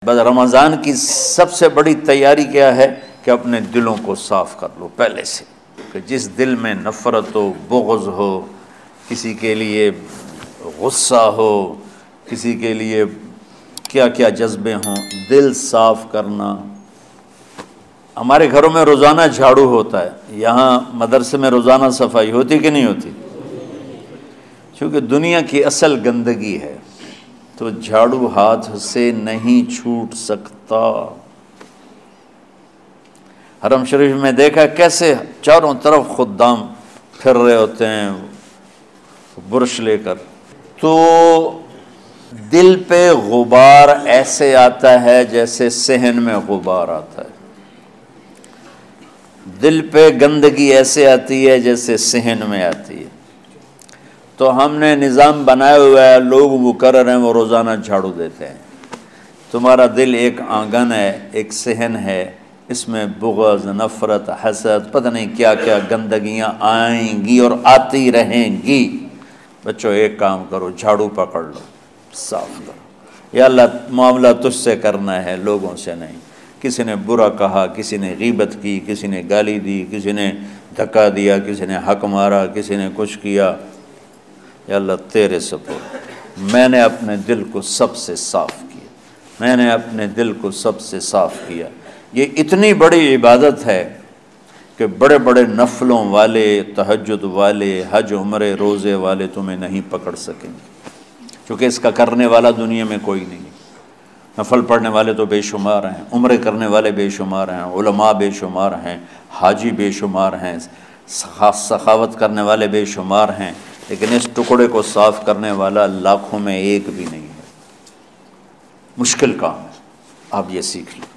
بس رمضان کی سب سے بڑی تیاری کیا ہے کہ اپنے دلوں کو صاف کر لو پہلے سے، کہ جس دل میں نفرت ہو، بغض ہو، کسی کے لیے غصہ ہو، کسی کے لیے کیا کیا جذبے ہوں، دل صاف کرنا۔ ہمارے گھروں میں روزانہ جھاڑو ہوتا ہے، یہاں مدرسے میں روزانہ صفائی ہوتی کہ نہیں ہوتی؟ چونکہ دنیا کی اصل گندگی ہے تو جھاڑو ہاتھ سے نہیں چھوٹ سکتا۔ حرم شریف میں دیکھا کیسے چاروں طرف خدام پھر رہے ہوتے ہیں برش لے کر، تو دل پہ غبار ایسے آتا ہے جیسے صحن میں غبار آتا ہے، دل پہ گندگی ایسے آتی ہے جیسے صحن میں آتی ہے۔ تو ہم نے نظام بنایا ہوا ہے، لوگ مقرر ہیں وہ روزانہ جھاڑو دیتے ہیں۔ تمہارا دل ایک آنگن ہے، ایک صحن ہے، اس میں بغض، نفرت، حسد، پتہ نہیں کیا کیا گندگیاں آئیں گی اور آتی رہیں گی۔ بچوں ایک کام کرو، جھاڑو پکڑ لو، صاف کرو۔ یا اللہ معاملہ تجھ سے کرنا ہے، لوگوں سے نہیں۔ کسی نے برا کہا، کسی نے غیبت کی، کسی نے گالی دی، کسی نے دھکا دیا، کسی نے حق مارا، کسی نے کچھ کیا، یا اللہ تیرے سپرد میں نے اپنے دل کو سب سے صاف کیا، میں نے اپنے دل کو سب سے صاف کیا۔ یہ اتنی بڑی عبادت ہے کہ بڑے بڑے نفلوں والے، تہجد والے، حج عمرے روزے والے تمہیں نہیں پکڑ سکیں گے، کیونکہ اس کا کرنے والا دنیا میں کوئی نہیں۔ نفل پڑھنے والے تو بے شمار ہیں، عمرے کرنے والے بے شمار ہیں، علماء بے شمار ہیں، حاجی بے شمار ہیں، سخاوت کرنے والے بے شمار ہیں، لیکن اس ٹکڑے کو صاف کرنے والا لاکھوں میں ایک بھی نہیں ہے۔ مشکل کام ہے، آپ یہ سیکھ لیں،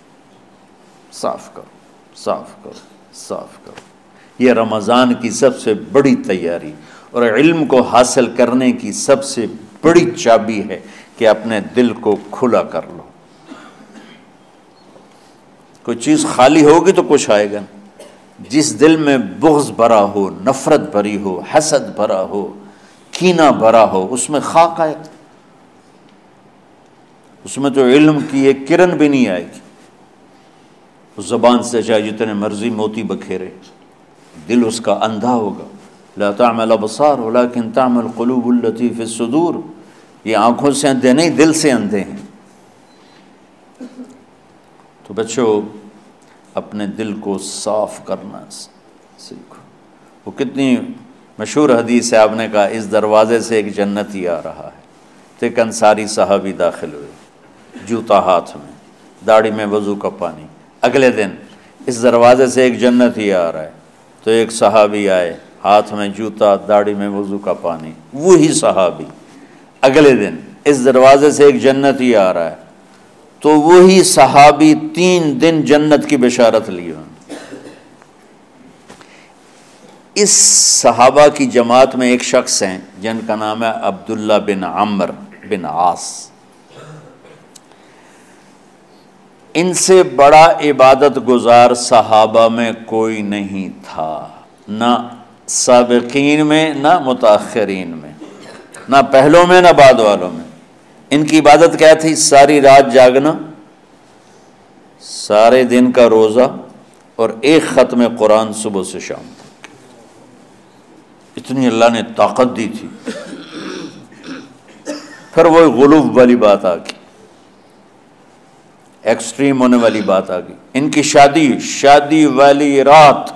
صاف کرو، صاف کرو، صاف کرو۔ یہ رمضان کی سب سے بڑی تیاری اور علم کو حاصل کرنے کی سب سے بڑی چابی ہے کہ اپنے دل کو کھلا کر لو۔ کوئی چیز خالی ہوگی تو کچھ آئے گا۔ جس دل میں بغض بھرا ہو، نفرت بھری ہو، حسد بھرا ہو، کینہ بھرا ہو، اس میں خاک آئے، اس میں تو علم کی ایک کرن بھی نہیں آئے گی۔ اس زبان سے چاہے جتنے مرضی موتی بکھیرے، دل اس کا اندھا ہوگا۔ لا تعمى الابصار ولكن تعمى القلوب التي في الصدور۔ یہ آنکھوں سے اندھے نہیں، دل سے اندھے ہیں۔ تو بچوں اپنے دل کو صاف کرنا سیکھو۔ وہ کتنی مشہور حدیث ہے، آپ نے کہا اس دروازے سے ایک جنتی آ رہا ہے، تو ایک انصاری صحابی داخل ہوئے، جوتا ہاتھ میں، داڑھی میں وضو کا پانی۔ اگلے دن اس دروازے سے ایک جنتی آ رہا ہے، تو ایک صحابی آئے، ہاتھ میں جوتا، داڑھی میں وضو کا پانی، وہی صحابی۔ اگلے دن اس دروازے سے ایک جنتی آ رہا ہے، تو وہی صحابی 3 دن جنت کی بشارت لی انہوں نے۔ اس صحابہ کی جماعت میں ایک شخص ہیں جن کا نام ہے عبداللہ بن عمرو بن عاص۔ ان سے بڑا عبادت گزار صحابہ میں کوئی نہیں تھا، نہ سابقین میں نہ متاخرین میں، نہ پہلوں میں نہ بعد والوں میں۔ ان کی عبادت کیا تھی؟ ساری رات جاگنا، سارے دن کا روزہ، اور ایک ختم قرآن صبح سے شام تک۔ اتنی اللہ نے طاقت دی تھی۔ پھر وہ غلوب والی بات آ گئی، ایکسٹریم ہونے والی بات آ گئی۔ ان کی شادی والی رات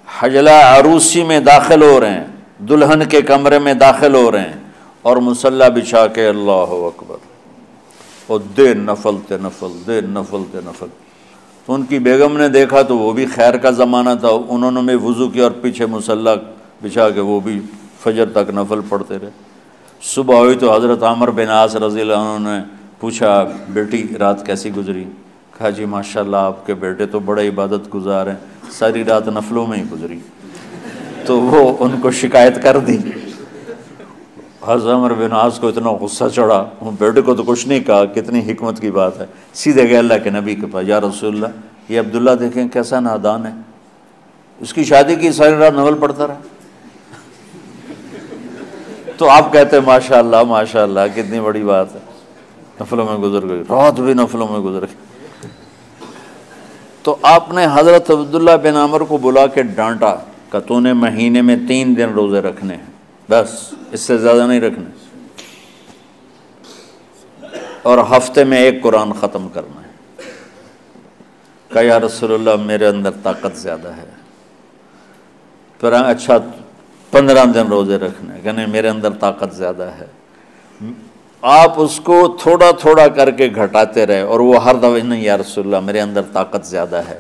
حجلہ عروسی میں داخل ہو رہے ہیں، دلہن کے کمرے میں داخل ہو رہے ہیں، اور مصلی بچھا کے اللہ اکبر، اور دیر نفل تے نفل، دیر نفل تے نفل۔ تو ان کی بیگم نے دیکھا تو وہ بھی خیر کا زمانہ تھا، انہوں نے بھی وضو کیا اور پیچھے مصلی بچھا کے وہ بھی فجر تک نفل پڑھتے رہے۔ صبح ہوئی تو حضرت عمرو بن عاص رضی اللہ عنہ نے پوچھا، بیٹی رات کیسی گزری؟ کہا جی ماشاءاللہ آپ کے بیٹے تو بڑے عبادت گزار ہیں، ساری رات نفلوں میں ہی گزری۔ تو وہ ان کو شکایت کر دی۔ حضرت عمرو بن عاص کو اتنا غصہ چڑھا، بیٹے کو تو کچھ نہیں کہا، کتنی حکمت کی بات ہے، سیدھے گئے اللہ کے نبی کے پاس، یا رسول اللہ یہ عبداللہ دیکھیں کیسا نادان ہے، اس کی شادی کی ساری رات نفل پڑھتا رہا۔ تو آپ کہتے ہیں ماشاءاللہ ماشاءاللہ کتنی بڑی بات ہے۔ نفلوں میں گزر گئی، رات بھی نفلوں میں گزر گئی۔ تو آپ نے حضرت عبداللہ بن عمر کو بلا کے ڈانٹا کہ تو نے مہینے میں 3 دن روزے رکھنے ہیں، بس اس سے زیادہ نہیں رکھنے، اور ہفتے میں 1 قرآن ختم کرنا ہے۔ کہا یا رسول اللہ میرے اندر طاقت زیادہ ہے۔ پھر اچھا 15 دن روزے رکھنے، کہ نہیں میرے اندر طاقت زیادہ ہے۔ آپ اس کو تھوڑا تھوڑا کر کے گھٹاتے رہے، اور وہ ہر دفعہ نہیں یا رسول اللہ میرے اندر طاقت زیادہ ہے۔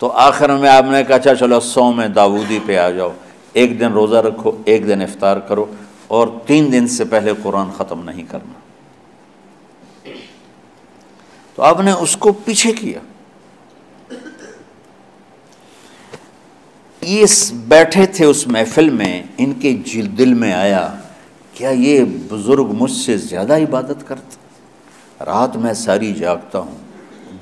تو آخر میں آپ نے کہا اچھا چلو صوم داؤدی پہ آ جاؤ، 1 دن روزہ رکھو، 1 دن افطار کرو، اور 3 دن سے پہلے قرآن ختم نہیں کرنا۔ تو آپ نے اس کو پیچھے کیا۔ یہ بیٹھے تھے اس محفل میں، ان کے دل میں آیا کیا یہ بزرگ مجھ سے زیادہ عبادت کرتے؟ رات میں ساری جاگتا ہوں،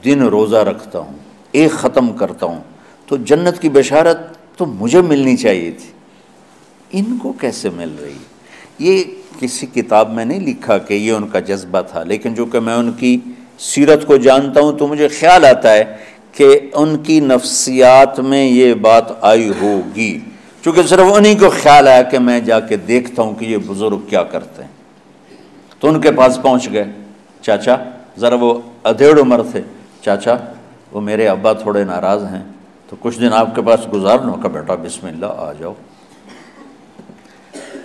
دن روزہ رکھتا ہوں، 1 ختم کرتا ہوں، تو جنت کی بشارت تو مجھے ملنی چاہیے تھی، ان کو کیسے مل رہی؟ یہ کسی کتاب میں نہیں لکھا کہ یہ ان کا جذبہ تھا، لیکن جو کہ میں ان کی سیرت کو جانتا ہوں تو مجھے خیال آتا ہے کہ ان کی نفسیات میں یہ بات آئی ہوگی، چونکہ صرف انہی کو خیال آیا کہ میں جا کے دیکھتا ہوں کہ یہ بزرگ کیا کرتے ہیں۔ تو ان کے پاس پہنچ گئے، چاچا ذرا، وہ ادھیڑ عمر تھے، چاچا وہ میرے ابا تھوڑے ناراض ہیں، تو کچھ دن آپ کے پاس گزار لوں؟ کا بیٹا بسم اللہ آ جاؤ۔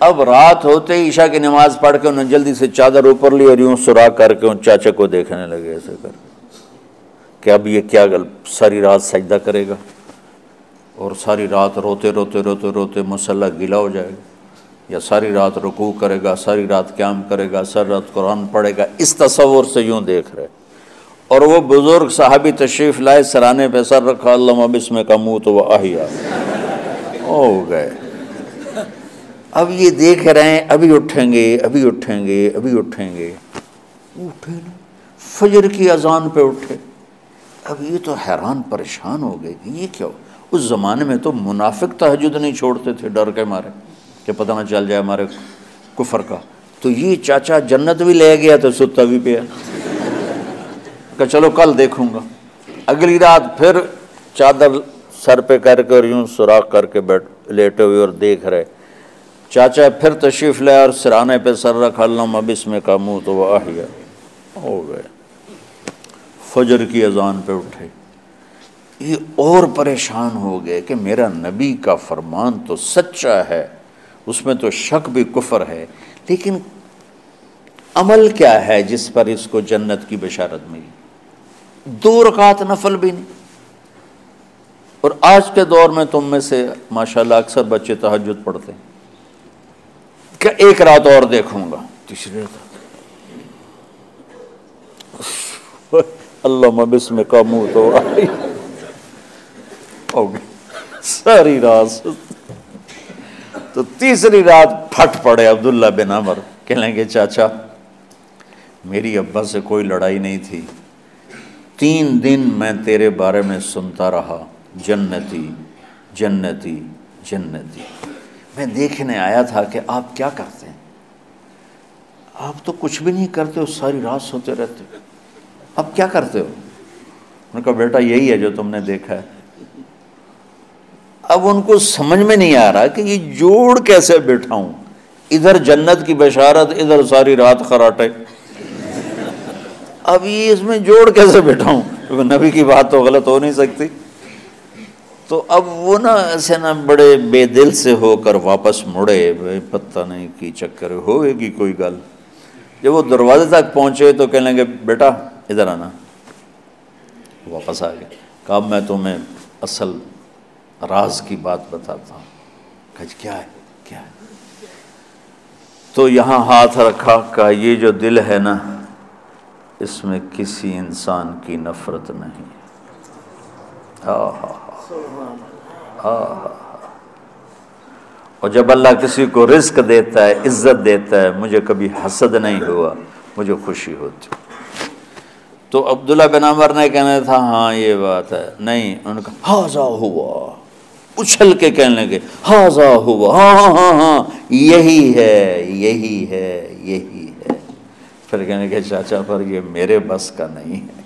اب رات ہوتے ہی عشاء کی نماز پڑھ کے انہوں نے جلدی سے چادر اوپر لی اور یوں سراغ کر کے ان چاچا کو دیکھنے لگے ایسے کر کہ اب یہ کیا ساری رات سجدہ کرے گا، اور ساری رات روتے روتے روتے روتے مصلی گیلا ہو جائے گا، یا ساری رات رکوع کرے گا، ساری رات قیام کرے گا، ساری رات قرآن پڑھے گا، اس تصور سے یوں دیکھ رہے۔ اور وہ بزرگ صحابی تشریف لائے، سرانے پہ سر رکھا، اللہم بسمک اموت و احیا، ہو گئے۔ اب یہ دیکھ رہے ہیں ابھی اٹھیں گے، ابھی اٹھیں گے، ابھی اٹھیں گے، اٹھے نا، فجر کی اذان پہ اٹھے۔ اب یہ تو حیران پریشان ہو گئے کہ یہ کیا ہو؟ اس زمانے میں تو منافق تہجد نہیں چھوڑتے تھے ڈر کے مارے کہ پتہ نہ چل جائے ہمارے کفر کا۔ تو یہ چاچا جنت بھی لے گیا تو ستا بھی پیا کہ چلو کل دیکھوں گا۔ اگلی رات پھر چادر سر پہ کر کے اور یوں سوراخ کر کے لیٹے ہوئے اور دیکھ رہے۔ چاچا پھر تشریف لائے اور سرانے پہ سر رکھا، اللہم بسمک اموت و احیا، ہو گئے۔ فجر کی اذان پہ اٹھے، یہ اور پریشان ہو گئے کہ میرا نبی کا فرمان تو سچا ہے، اس میں تو شک بھی کفر ہے، لیکن عمل کیا ہے جس پر اس کو جنت کی بشارت ملی؟ 2 رکعت نفل بھی نہیں۔ اور آج کے دور میں تم میں سے ماشاءاللہ اکثر بچے تہجد پڑھتے ہیں کہ 1 رات اور دیکھوں گا، تیسری رات اللہم بسمک اموت و احیا، ہو گئی ساری رات۔ تو تیسری رات پھٹ پڑے عبداللہ بن عمر، کہنے لگے چاچا میری ابا سے کوئی لڑائی نہیں تھی، 3 دن میں تیرے بارے میں سنتا رہا، جنتی جنتی جنتی۔ میں دیکھنے آیا تھا کہ آپ کیا کرتے ہیں، آپ تو کچھ بھی نہیں کرتے ہو، ساری رات سوتے رہتے ہو، اب کیا کرتے ہو؟ انہوں نے کہا بیٹا یہی ہے جو تم نے دیکھا ہے۔ اب ان کو سمجھ میں نہیں آ رہا کہ یہ جوڑ کیسے بٹھاؤں، ادھر جنت کی بشارت، ادھر ساری رات خراٹے، اب یہ اس میں جوڑ کیسے بٹھاؤں، کیونکہ نبی کی بات تو غلط ہو نہیں سکتی۔ تو اب وہ نا ایسے نا بڑے بے دل سے ہو کر واپس مڑے، پتہ نہیں کی چکر ہوئے گی کوئی گل۔ جب وہ دروازے تک پہنچے تو کہنے لگے بیٹا ادھر آنا، واپس آ گئے۔ کہا میں تمہیں اصل راز کی بات بتاتا ہوں۔ کہا کیا ہے کیا ہے؟ تو یہاں ہاتھ رکھا، کہا یہ جو دل ہے نا اس میں کسی انسان کی نفرت نہیں۔ اور جب اللہ کسی کو رزق دیتا ہے، عزت دیتا ہے، مجھے کبھی حسد نہیں ہوا، مجھے خوشی ہوتی۔ تو عبداللہ بن عمر نے کہنا تھا ہاں یہ بات ہے، نہیں، انہوں نے کہا ہاذا ہوا، اچھل کے کہنے لگے ہاذا ہوا، ہاں ہاں ہاں ہاں یہی ہے یہی ہے یہی ہے۔ پھر کہنے کہ چاچا پر یہ میرے بس کا نہیں ہے،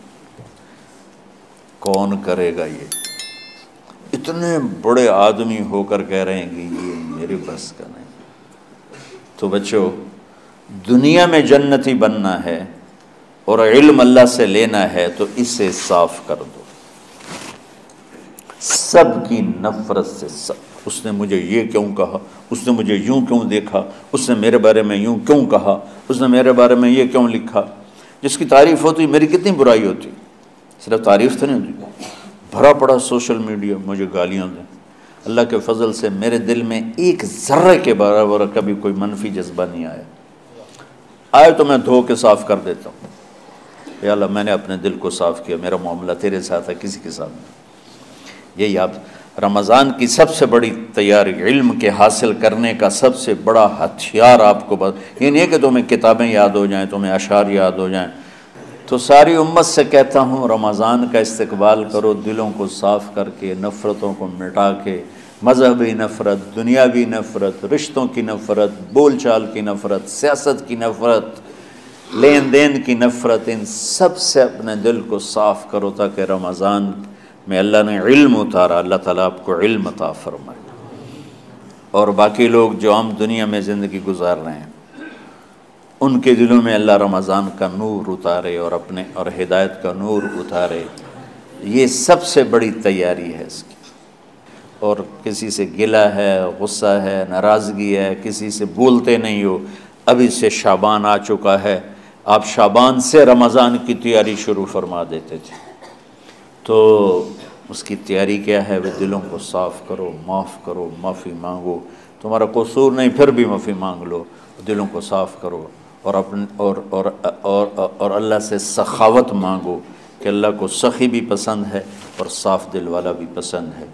کون کرے گا یہ؟ اتنے بڑے آدمی ہو کر کہہ رہے ہیں کہ یہ میرے بس کا نہیں۔ تو بچوں، دنیا میں جنتی بننا ہے اور علم اللہ سے لینا ہے تو اسے صاف کر دو، سب کی نفرت سے۔ سب، اس نے مجھے یہ کیوں کہا، اس نے مجھے یوں کیوں دیکھا، اس نے میرے بارے میں یوں کیوں کہا، اس نے میرے بارے میں یہ کیوں لکھا۔ جس کی تعریف ہوتی میری کتنی برائی ہوتی، صرف تعریف تو نہیں ہوتی، بھرا پڑا سوشل میڈیا مجھے گالیاں دیں۔ اللہ کے فضل سے میرے دل میں ایک ذرے کے برابر کبھی کوئی منفی جذبہ نہیں آیا، آئے تو میں دھو کے صاف کر دیتا ہوں، یا اللہ میں نے اپنے دل کو صاف کیا، میرا معاملہ تیرے ساتھ ہے، کسی کے ساتھ نہیں۔ یہی آپ رمضان کی سب سے بڑی تیاری، علم کے حاصل کرنے کا سب سے بڑا ہتھیار آپ کو یہ نہیں ہے کہ تمہیں کتابیں یاد ہو جائیں، تمہیں اشعار یاد ہو جائیں۔ تو ساری امت سے کہتا ہوں رمضان کا استقبال کرو، دلوں کو صاف کر کے، نفرتوں کو مٹا کے، مذہبی نفرت، دنیاوی نفرت، رشتوں کی نفرت، بول چال کی نفرت، سیاست کی نفرت، لین دین کی نفرت، ان سب سے اپنے دل کو صاف کرو تاکہ رمضان میں اللہ نے علم اتارا، اللہ تعالیٰ آپ کو علم عطا فرمائے، اور باقی لوگ جو عام دنیا میں زندگی گزار رہے ہیں ان کے دلوں میں اللہ رمضان کا نور اتارے اور ہدایت کا نور اتارے۔ یہ سب سے بڑی تیاری ہے اس کی۔ اور کسی سے گلہ ہے، غصہ ہے، ناراضگی ہے، کسی سے بولتے نہیں ہو، ابھی سے شعبان آ چکا ہے، آپ شعبان سے رمضان کی تیاری شروع فرما دیتے تھے، تو اس کی تیاری کیا ہے؟ وہ دلوں کو صاف کرو، معاف کرو، معافی مانگو، تمہارا قصور نہیں پھر بھی معافی مانگ لو، دلوں کو صاف کرو، اور اللہ سے سخاوت مانگو کہ اللہ کو سخی بھی پسند ہے اور صاف دل والا بھی پسند ہے۔